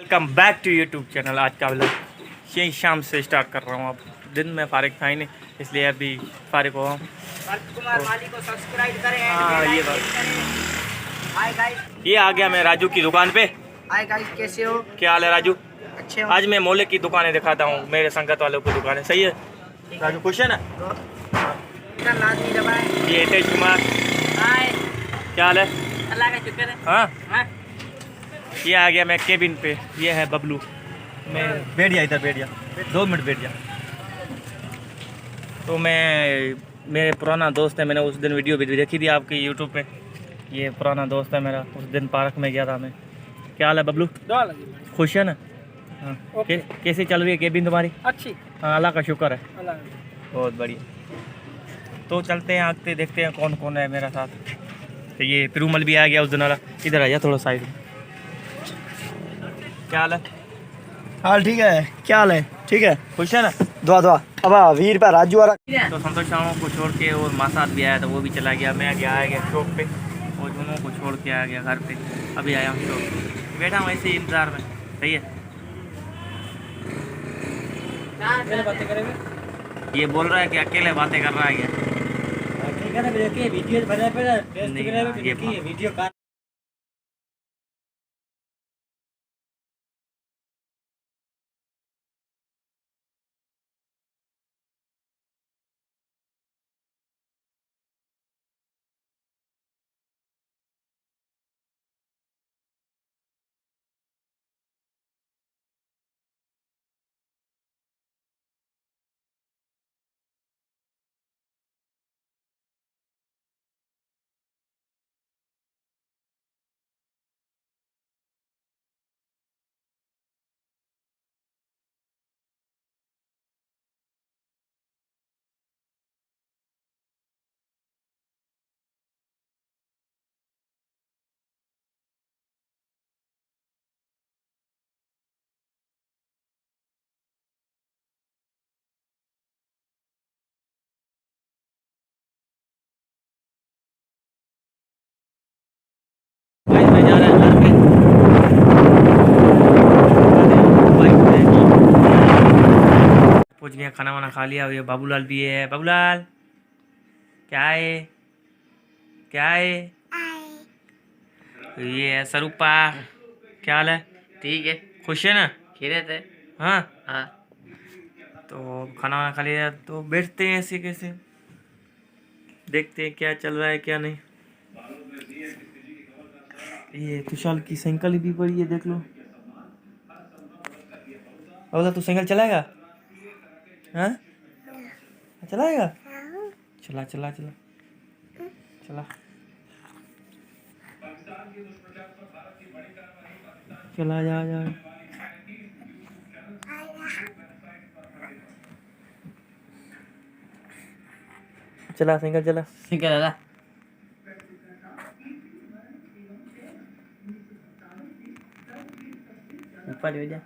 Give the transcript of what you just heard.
Welcome back to YouTube channel. आज का vlog यही शाम से स्टार्ट कर रहा हूँ। अब दिन में फारिग था ही नहीं, इसलिए अभी फारिग हुआ हूँ। कुमार माली को सब्सक्राइब करें। हाँ, ये बात। हाय गाइस, ये आ गया मैं राजू की दुकान पे। हाय गाइस, कैसे हो? क्या हाल है राजू? अच्छे हो? आज मैं मोले की दुकानें दिखाता हूँ, मेरे संगत वालों की दुकानें। सही है राजू, खुश है ना? इतना लाजमी दबाएं। ये हितेश कुमार, हाय, क्या हाल है? अल्लाह का शुक्र है। हाँ, हाँ? ये आ गया मैं केबिन पे। ये है बबलू। मैं बैठ जा, इधर बैठ जा, 2 मिनट बैठ जा। तो मैं, मेरे पुराना दोस्त है, मैंने उस दिन वीडियो भी देखी थी आपकी यूट्यूब पे। ये पुराना दोस्त है मेरा, उस दिन पार्क में गया था मैं। क्या हाल है बबलू? खुश है ना? हाँ। कैसी चल रही है केबिन तुम्हारी? अच्छी। हाँ, अल्लाह का शुक्र है, अल्लाह बहुत बढ़िया। तो चलते हैं, आगते देखते हैं कौन कौन है मेरा साथ। तो ये पेरूमल भी आ गया उस दिन वाला। इधर आ जा थोड़ा साइड में। क्या हाल है? हाल ठीक है। क्या हाल है? ठीक है। खुश है ना? दुआ दुआ। अब वीर पर राजू आ रहा। तो संतोष शामों को छोड़ के और माँ साथ भी आया था, वो भी चला गया। मैं गया आ गया शॉप पे, और जुनों को छोड़ के आ गया घर पे। अभी आया हूँ शॉप पे, बैठा हूँ ऐसे ही इंतजार में। सही है। बातें करेंगे। ये बोल रहा है कि अकेले बातें कर रहा है क्या? ठीक है ना, वीडियो बना पे नहीं, ये वीडियो का भाई मैं जा रहा है घर पे। पहुंच गया, खाना वाना खा लिया। ये बाबूलाल भी है। बाबूलाल, क्या है? क्या है? ये है स्वरूपा। क्या हाल है? ठीक है। खुश है ना? खिले थे। हाँ। हाँ। तो खाना वाना खा लिया, तो बैठते हैं ऐसे कैसे, देखते हैं क्या चल रहा है क्या नहीं। ये तुषार की साइकिल भी पड़ी है, देख लो। और तू साइकिल चलाएगा? हाँ, चलाएगा? चला चला चला चला चला, जा जा। चला साइकिल चला। ठीक है दादा। ऊपर हो जा।